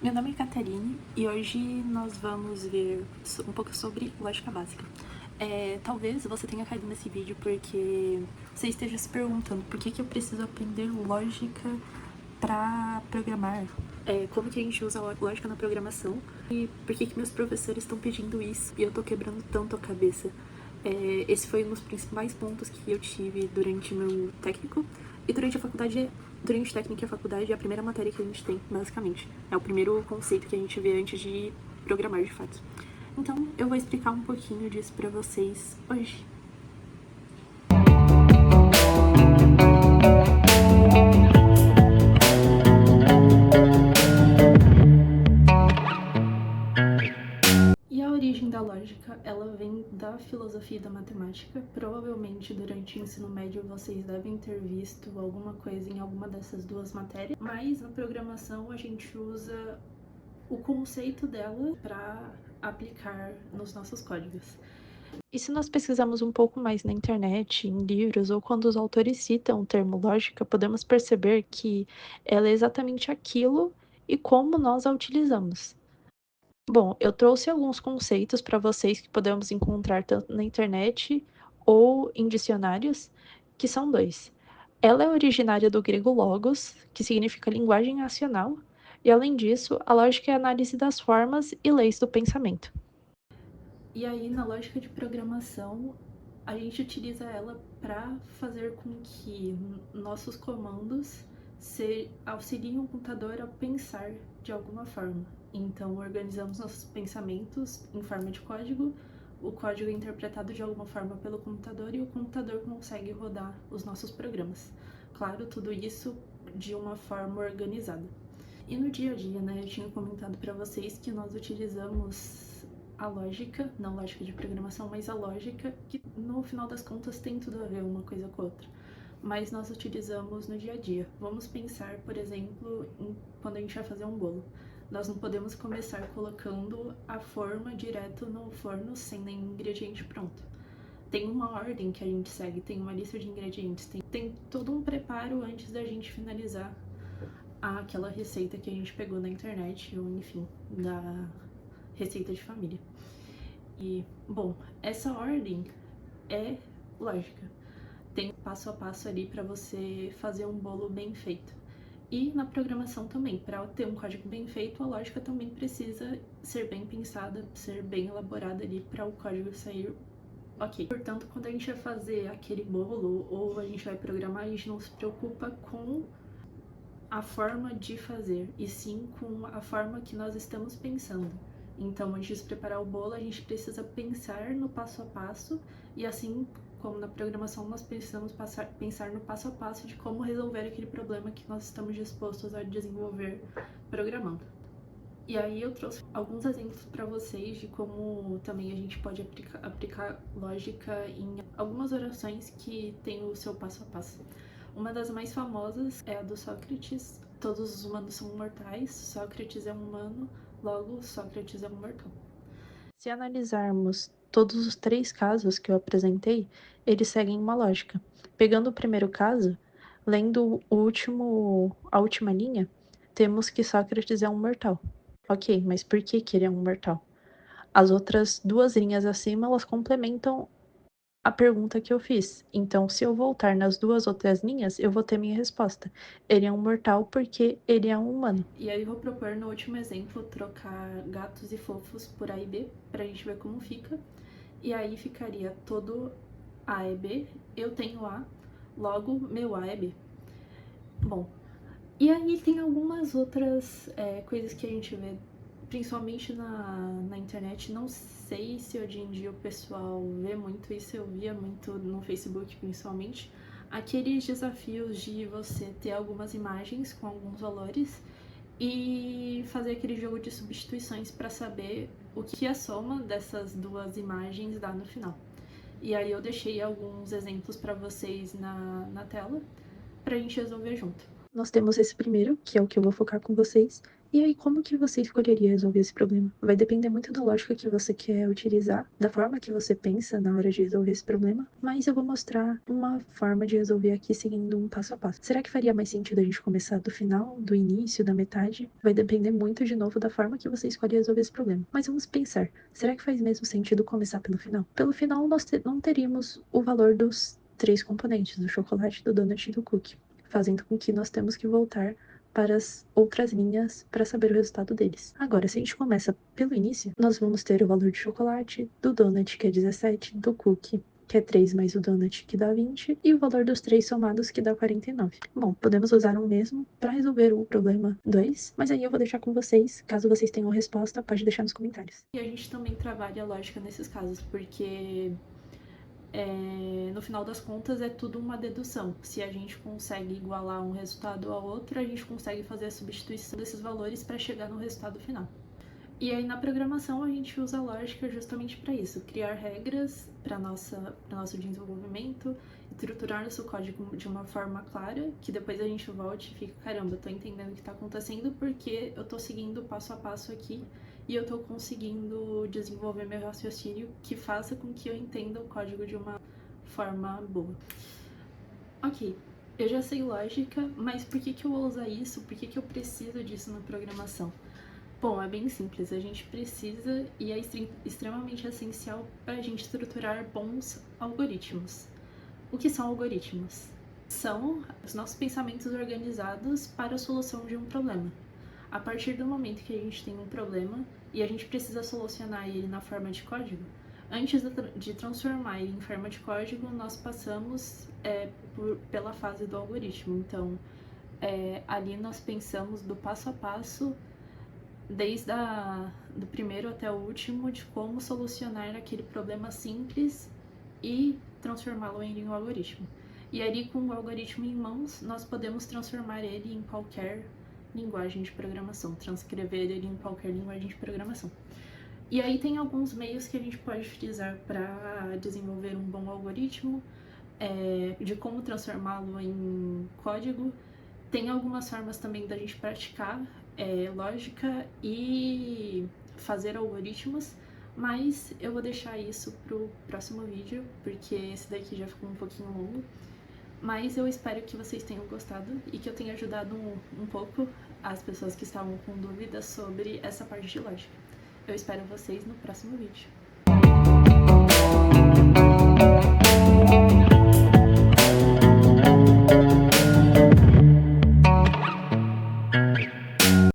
Meu nome é Catarine e hoje nós vamos ver um pouco sobre lógica básica. Talvez você tenha caído nesse vídeo porque você esteja se perguntando por que eu preciso aprender lógica para programar, como que a gente usa lógica na programação e por que meus professores estão pedindo isso e eu tô quebrando tanto a cabeça. Esse foi um dos principais pontos que eu tive durante meu técnico e durante a faculdade. Durante o técnico e a faculdade é a primeira matéria que a gente tem, basicamente. É o primeiro conceito que a gente vê antes de programar, de fato. Então, eu vou explicar um pouquinho disso pra vocês hoje. E a origem da lógica, ela vem da filosofia e da matemática. Provavelmente durante o ensino médio vocês devem ter visto alguma coisa em alguma dessas duas matérias, mas na programação a gente usa o conceito dela para aplicar nos nossos códigos. E se nós pesquisamos um pouco mais na internet, em livros, ou quando os autores citam o termo lógica, podemos perceber que ela é exatamente aquilo e como nós a utilizamos. Bom, eu trouxe alguns conceitos para vocês que podemos encontrar tanto na internet ou em dicionários, que são dois. Ela é originária do grego logos, que significa linguagem racional, e além disso, a lógica é a análise das formas e leis do pensamento. E aí, na lógica de programação, a gente utiliza ela para fazer com que nossos comandos auxiliem o computador a pensar de alguma forma. Então, organizamos nossos pensamentos em forma de código, o código é interpretado de alguma forma pelo computador e o computador consegue rodar os nossos programas. Claro, tudo isso de uma forma organizada. E no dia a dia, né, eu tinha comentado para vocês que nós utilizamos a lógica, não lógica de programação, mas a lógica, que no final das contas tem tudo a ver uma coisa com a outra. Mas nós utilizamos no dia a dia. Vamos pensar, por exemplo, quando a gente vai fazer um bolo. Nós não podemos começar colocando a forma direto no forno sem nenhum ingrediente pronto. Tem uma ordem que a gente segue, tem uma lista de ingredientes, tem todo um preparo antes da gente finalizar aquela receita que a gente pegou na internet, ou enfim, da receita de família. E, bom, essa ordem é lógica. Tem passo a passo ali para você fazer um bolo bem feito. E na programação também, para ter um código bem feito, a lógica também precisa ser bem pensada, ser bem elaborada ali para o código sair ok. Portanto, quando a gente vai fazer aquele bolo ou a gente vai programar, a gente não se preocupa com a forma de fazer, e sim com a forma que nós estamos pensando. Então, antes de preparar o bolo, a gente precisa pensar no passo a passo, e assim como na programação, nós precisamos pensar no passo a passo de como resolver aquele problema que nós estamos dispostos a desenvolver programando. E aí eu trouxe alguns exemplos para vocês de como também a gente pode aplicar lógica em algumas orações que tem o seu passo a passo. Uma das mais famosas é a do Sócrates. Todos os humanos são mortais, Sócrates é um humano, logo Sócrates é um mortal. Se analisarmos todos os três casos que eu apresentei, eles seguem uma lógica. Pegando o primeiro caso, lendo a última linha, temos que Sócrates é um mortal. Ok, mas por que ele é um mortal? As outras duas linhas acima, elas complementam a pergunta que eu fiz. Então, se eu voltar nas duas outras linhas, eu vou ter minha resposta. Ele é um mortal porque ele é um humano. E aí eu vou propor no último exemplo trocar gatos e fofos por A e B, pra gente ver como fica. E aí ficaria todo A é B, eu tenho A, logo meu A é B. Bom, e aí tem algumas outras coisas que a gente vê, principalmente na internet. Não sei se hoje em dia o pessoal vê muito isso, eu via muito no Facebook principalmente. Aqueles desafios de você ter algumas imagens com alguns valores e fazer aquele jogo de substituições para saber o que a soma dessas duas imagens dá no final. E aí eu deixei alguns exemplos para vocês na tela pra gente resolver junto. Nós temos esse primeiro, que é o que eu vou focar com vocês, E aí, como que você escolheria resolver esse problema? Vai depender muito da lógica que você quer utilizar, da forma que você pensa na hora de resolver esse problema, mas eu vou mostrar uma forma de resolver aqui seguindo um passo a passo. Será que faria mais sentido a gente começar do final, do início, da metade? Vai depender muito, de novo, da forma que você escolhe resolver esse problema. Mas vamos pensar, será que faz mesmo sentido começar pelo final? Pelo final, nós não teríamos o valor dos 3 componentes, do chocolate, do donut e do cookie, fazendo com que nós temos que voltar para as outras linhas para saber o resultado deles. Agora, se a gente começa pelo início, nós vamos ter o valor de chocolate, do donut, que é 17, do cookie, que é 3 mais o donut, que dá 20, e o valor dos 3 somados, que dá 49. Bom, podemos usar o mesmo para resolver o problema 2, mas aí eu vou deixar com vocês. Caso vocês tenham resposta, pode deixar nos comentários. E a gente também trabalha a lógica nesses casos, porque no final das contas é tudo uma dedução. Se a gente consegue igualar um resultado ao outro, a gente consegue fazer a substituição desses valores para chegar no resultado final. E aí na programação a gente usa a lógica justamente para isso, criar regras para nosso desenvolvimento, estruturar nosso código de uma forma clara, que depois a gente volte e fica, caramba, eu tô entendendo o que está acontecendo porque eu tô seguindo passo a passo aqui e eu tô conseguindo desenvolver meu raciocínio que faça com que eu entenda o código de uma forma boa. Ok, eu já sei lógica, mas por que eu vou usar isso? Por que eu preciso disso na programação? Bom, é bem simples, a gente precisa e é extremamente essencial para a gente estruturar bons algoritmos. O que são algoritmos? São os nossos pensamentos organizados para a solução de um problema. A partir do momento que a gente tem um problema e a gente precisa solucionar ele na forma de código, antes de transformar ele em forma de código, nós passamos pela fase do algoritmo. Então, ali nós pensamos do passo a passo, desde do primeiro até o último, de como solucionar aquele problema simples e transformá-lo em um algoritmo. E ali, com o algoritmo em mãos, nós podemos transformar ele em qualquer linguagem de programação, transcrever ele em qualquer linguagem de programação. E aí tem alguns meios que a gente pode utilizar para desenvolver um bom algoritmo, de como transformá-lo em código. Tem algumas formas também da gente praticar lógica e fazer algoritmos, mas eu vou deixar isso pro próximo vídeo, porque esse daqui já ficou um pouquinho longo. Mas eu espero que vocês tenham gostado e que eu tenha ajudado um pouco as pessoas que estavam com dúvidas sobre essa parte de lógica. Eu espero vocês no próximo vídeo.